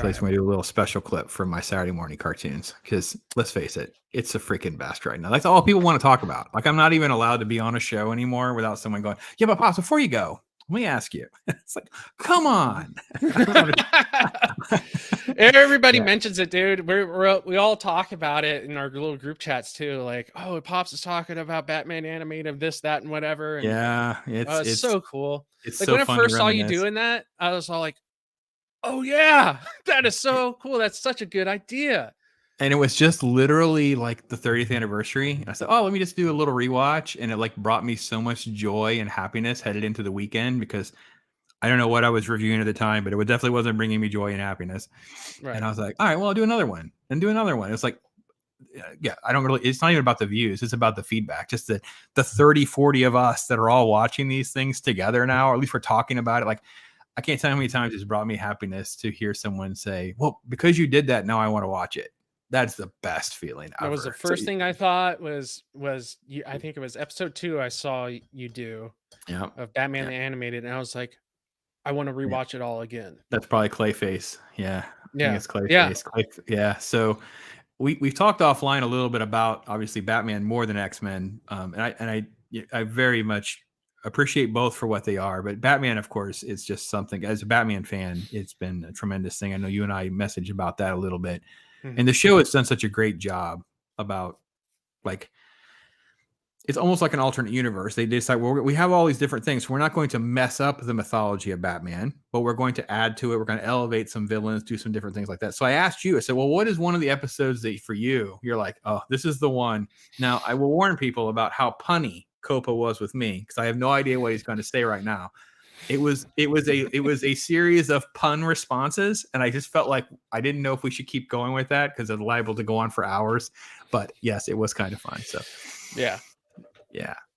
place where I do a little special clip from my Saturday morning cartoons. Because let's face it, it's a freaking best right now. That's all people want to talk about. Like, I'm not even allowed to be on a show anymore without someone going, "Yeah, but Pops, before you go, let me ask you." It's like, come on. Everybody mentions it, dude. We all talk about it in our little group chats too. Like, oh, Pops is talking about Batman animated, this, that, and whatever. And yeah, it's so cool. It's like so when I fun to first saw you reminisce. doing that, I was all like, oh yeah, that is so cool. That's such a good idea. And it was just literally like the 30th anniversary. I said, "Oh, let me just do a little rewatch," and it like brought me so much joy and happiness headed into the weekend because I don't know what I was reviewing at the time, but it definitely wasn't bringing me joy and happiness. Right. And I was like, "All right, well, I'll do another one and do another one." It's like, yeah, I don't really. It's not even about the views; it's about the feedback. Just the 30, 40 of us that are all watching these things together now, or at least we're talking about it. Like, I can't tell you how many times it's brought me happiness to hear someone say, "Well, because you did that, now I want to watch it." That's the best feeling ever. That was the first thing I thought was you, I think it was episode 2 I saw you do of Batman the Animated, and I was like, I want to rewatch it all again. That's probably Clayface. Yeah. I think it's Clayface. Yeah. So we've talked offline a little bit about obviously Batman more than X-Men. And I very much appreciate both for what they are, but Batman, of course, it's just something. As a Batman fan, it's been a tremendous thing. I know you and I messaged about that a little bit. And the show has done such a great job about, like, it's almost like an alternate universe. They decide, well, we have all these different things. We're not going to mess up the mythology of Batman, but we're going to add to it. We're going to elevate some villains, do some different things like that. So I asked you, I said, well, what is one of the episodes that for you, you're like, oh, this is the one. Now I will warn people about how punny Copa was with me, because I have no idea what he's going to say right now. It was a series of pun responses, and I just felt like I didn't know if we should keep going with that because it's liable to go on for hours. But yes, it was kind of fun. So yeah,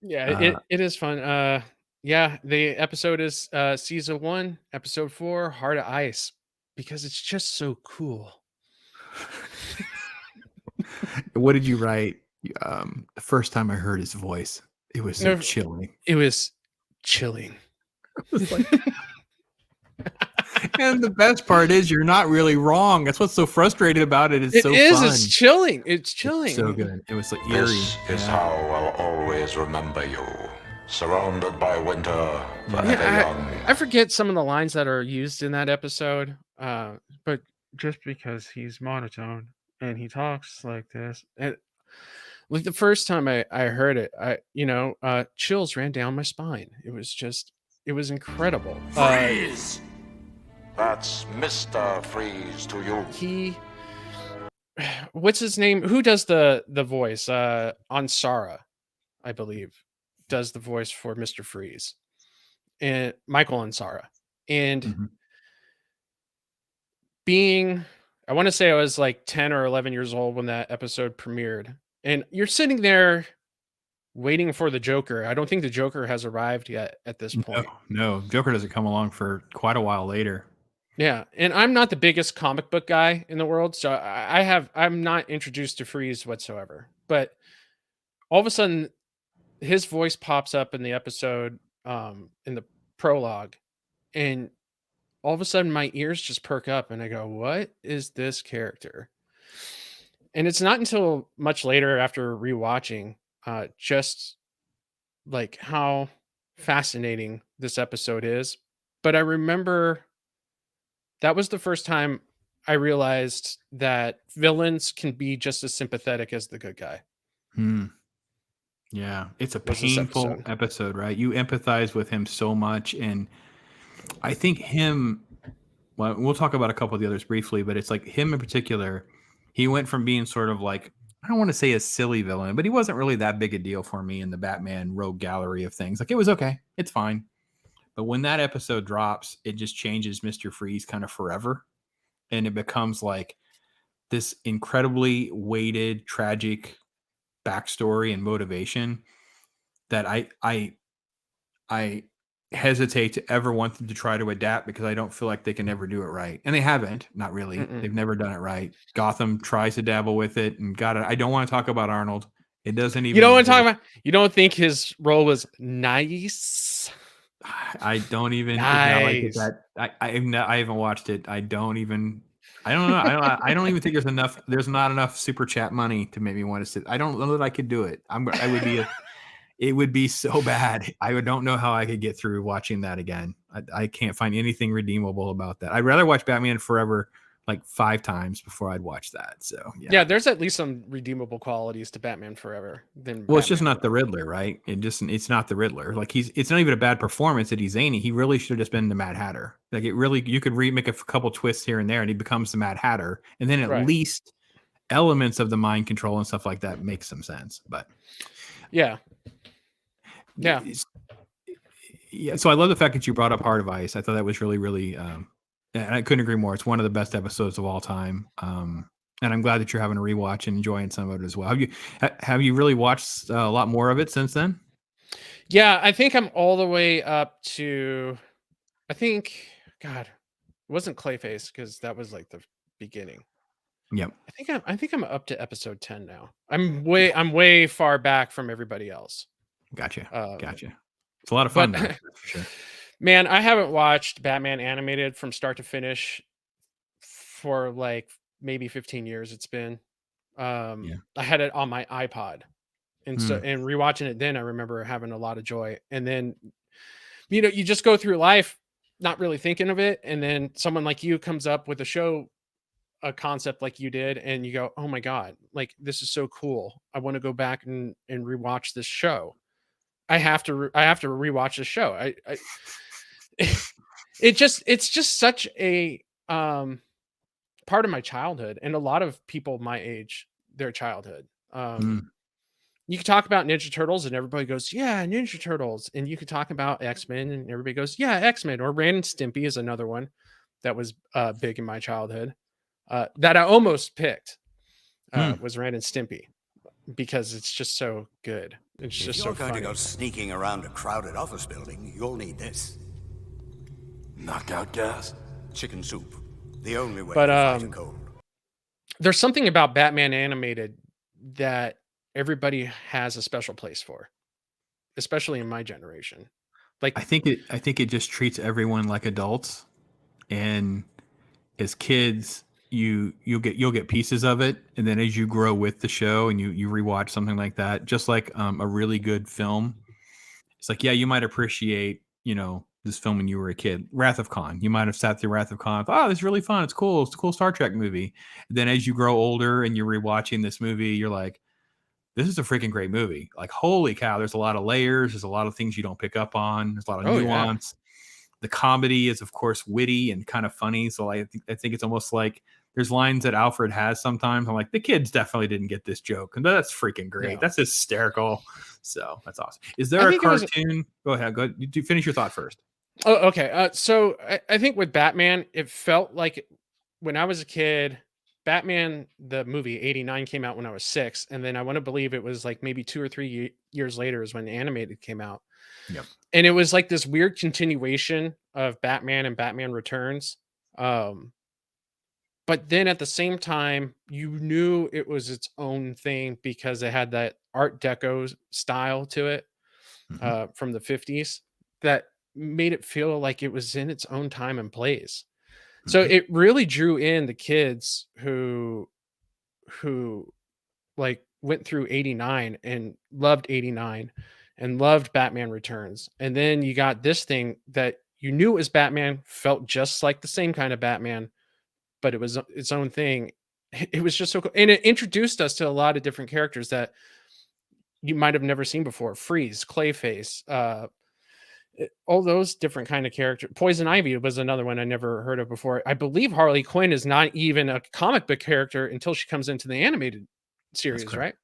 it is fun. The episode is season 1, episode 4, Heart of Ice, because it's just so cool. What did you write? The first time I heard his voice, it was so chilling. It was chilling. And the best part is you're not really wrong. That's what's so frustrating about it. It's so fun. It's chilling. It's chilling. It's so good. It was like eerie. This is how I'll always remember you. Surrounded by winter, forever young. I forget some of the lines that are used in that episode, but just because he's monotone and he talks like this, and like the first time I heard it, chills ran down my spine. It was incredible. Freeze! That's Mr. Freeze to you. What's his name? Who does the voice? Ansara, I believe, does the voice for Mr. Freeze, and Michael Ansara. And I want to say I was like 10 or 11 years old when that episode premiered, and you're sitting there waiting for the Joker. I don't think the Joker has arrived yet at this point. No, Joker doesn't come along for quite a while later. Yeah, and I'm not the biggest comic book guy in the world, so I'm not introduced to Freeze whatsoever. But all of a sudden, his voice pops up in the episode, in the prologue, and all of a sudden my ears just perk up, and I go, "What is this character?" And it's not until much later, after rewatching, just like how fascinating this episode is. But I remember that was the first time I realized that villains can be just as sympathetic as the good guy. Yeah, it's a painful episode, right? You empathize with him so much, and I think well, we'll talk about a couple of the others briefly, but it's like him in particular, he went from being sort of like, I don't want to say a silly villain, but he wasn't really that big a deal for me in the Batman rogue gallery of things. Like, it was okay. It's fine. But when that episode drops, it just changes Mr. Freeze kind of forever. And it becomes like this incredibly weighted, tragic backstory and motivation that I hesitate to ever want them to try to adapt, because I don't feel like they can ever do it right. And they haven't, not really. They've never done it right. Gotham tries to dabble with it, and I don't want to talk about Arnold. It doesn't even. You don't want to talk about. You don't think his role was nice? I don't even. Nice. I haven't watched it. I don't even. I don't know. I don't even think there's enough. There's not enough super chat money to make me want to sit. I don't know that I could do it. I would be. It would be so bad. I don't know how I could get through watching that again. I can't find anything redeemable about that. I'd rather watch Batman Forever like 5 times before I'd watch that. So Yeah, there's at least some redeemable qualities to Batman Forever than Well, it's just Batman not the Riddler, right? It's not the Riddler. Like it's not even a bad performance that he's zany. He really should have just been the Mad Hatter. Like it really, you could make a couple twists here and there, and he becomes the Mad Hatter, and then at Right. least elements of the mind control and stuff like that make some sense. But yeah. Yeah. So I love the fact that you brought up Heart of Ice. I thought that was really, really, and I couldn't agree more. It's one of the best episodes of all time. And I'm glad that you're having a rewatch and enjoying some of it as well. Have you really watched a lot more of it since then? Yeah, I think I'm all the way up to, I think, God, it wasn't Clayface because that was like the beginning. Yep. I think I'm up to episode 10 now. I'm way far back from everybody else. Gotcha. It's a lot of fun, though, that's for sure. Man, I haven't watched Batman animated from start to finish for like maybe 15 years. It's been. I had it on my iPod, and so and rewatching it then, I remember having a lot of joy. And then, you just go through life not really thinking of it, and then someone like you comes up with a concept like you did, and you go, "Oh my god, like this is so cool! I want to go back and rewatch this show. I have to rewatch this show. It's just such a part of my childhood, and a lot of people my age, their childhood. You could talk about Ninja Turtles and everybody goes, yeah, Ninja Turtles. And you could talk about X-Men and everybody goes, yeah, X-Men. Or Ren and Stimpy is another one that was big in my childhood that I almost picked was Ren and Stimpy because it's just so good. It's just so funny. If you're going to go sneaking around a crowded office building, you'll need this. Knockout gas? Chicken soup. The only way But, to fight a cold. There's something about Batman animated that everybody has a special place for, especially in my generation. Like I think it just treats everyone like adults, and as kids, you'll get pieces of it, and then as you grow with the show and you rewatch something like that, just like a really good film, it's like, yeah, you might appreciate this film when you were a kid. Wrath of Khan, you might have sat through Wrath of Khan, oh, this is really fun, it's cool, it's a cool Star Trek movie. And then as you grow older and you're rewatching this movie, you're like, this is a freaking great movie. Like, holy cow, there's a lot of layers. There's a lot of things you don't pick up on. There's a lot of nuance. Yeah. The comedy is, of course, witty and kind of funny. So I think it's almost like there's lines that Alfred has sometimes. I'm like, the kids definitely didn't get this joke. And that's freaking great. Yeah. That's hysterical. So that's awesome. Is there a cartoon? Go ahead. You finish your thought first. Oh, okay. So I think with Batman, it felt like when I was a kid, Batman, the movie 89 came out when I was 6. And then I want to believe it was like maybe 2 or 3 years later is when the animated came out. Yep. And it was like this weird continuation of Batman and Batman Returns. But then at the same time, you knew it was its own thing because it had that Art Deco style to it from the 50s that made it feel like it was in its own time and place. So it really drew in the kids who like went through 89 and loved 89 and loved Batman Returns. And then you got this thing that you knew it was Batman, felt just like the same kind of Batman, but it was its own thing. It was just so cool. And it introduced us to a lot of different characters that you might have never seen before. Freeze, Clayface, all those different kind of characters. Poison Ivy was another one I never heard of before. I believe Harley Quinn is not even a comic book character until she comes into the animated series, right?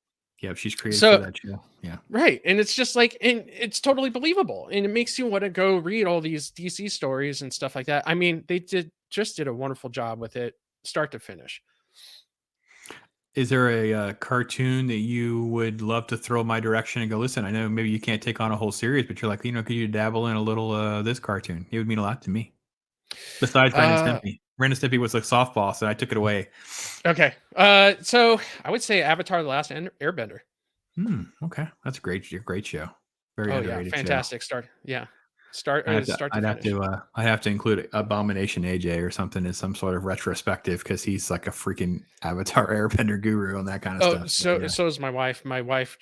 Yeah, she's created for that show. Yeah, right. And it's just like, and it's totally believable, and it makes you want to go read all these DC stories and stuff like that. I mean, they did a wonderful job with it, start to finish. Is there a cartoon that you would love to throw my direction and go, listen, I know maybe you can't take on a whole series, but you're like, could you dabble in a little this cartoon? It would mean a lot to me. Besides Ren and Stimpy. Ren and Stimpy was like softball, so I took it away. Okay. So I would say Avatar: The Last Airbender. Okay. That's a great show. Very underrated fantastic show. Start. Yeah. start to finish. I have to include Abomination AJ or something as some sort of retrospective because he's like a freaking Avatar Airbender guru and that kind of stuff. So is my wife. My wife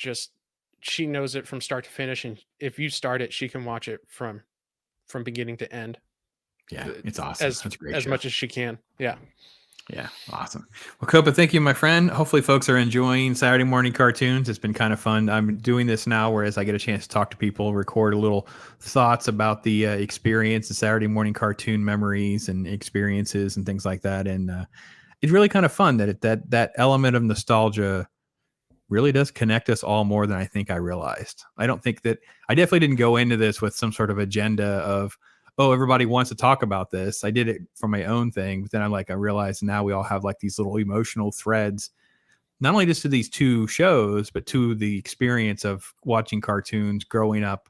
she knows it from start to finish, and if you start it, she can watch it from beginning to end. Yeah, it's awesome. That's a great as show. much as she can. Yeah. Yeah, awesome. Well, Copa, thank you, my friend. Hopefully folks are enjoying Saturday morning cartoons. It's been kind of fun. I'm doing this now, whereas I get a chance to talk to people, record a little thoughts about the experience, the Saturday morning cartoon memories and experiences and things like that. And it's really kind of fun that element of nostalgia really does connect us all more than I think I realized. I definitely didn't go into this with some sort of agenda of, oh, everybody wants to talk about this. I did it for my own thing, but then I realized now we all have like these little emotional threads, not only just to these two shows, but to the experience of watching cartoons, growing up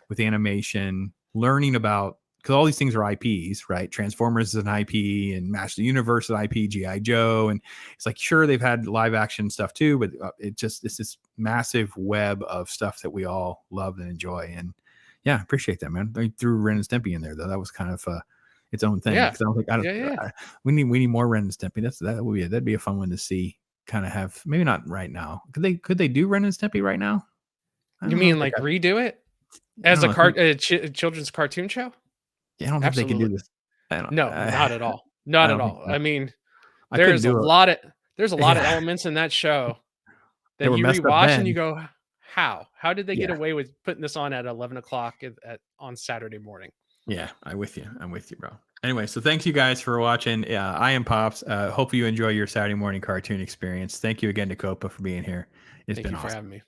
with animation, learning about, because all these things are IPs, right? Transformers is an IP and Master of the Universe is an IP, G.I. Joe. And it's like, sure, they've had live action stuff too, but it's this massive web of stuff that we all love and enjoy. And yeah, appreciate that, man. They threw Ren and Stimpy in there though. That was kind of its own thing. Yeah. We need more Ren and Stimpy. That'd be a fun one to see. Kind of have, maybe not right now. Could they do Ren and Stimpy right now? You mean like redo it as a children's cartoon show? Yeah, I don't think they can do this. No, not at all. Not at all. I mean, I there's a lot of elements in that show that you rewatch and you go, how did they get away with putting this on at 11 o'clock on Saturday morning? Yeah, I'm with you, bro. Anyway, so thanks you guys for watching. I am Pops. Hope you enjoy your Saturday morning cartoon experience. Thank you again to Copa for being here. It's been awesome. Thank you for having me.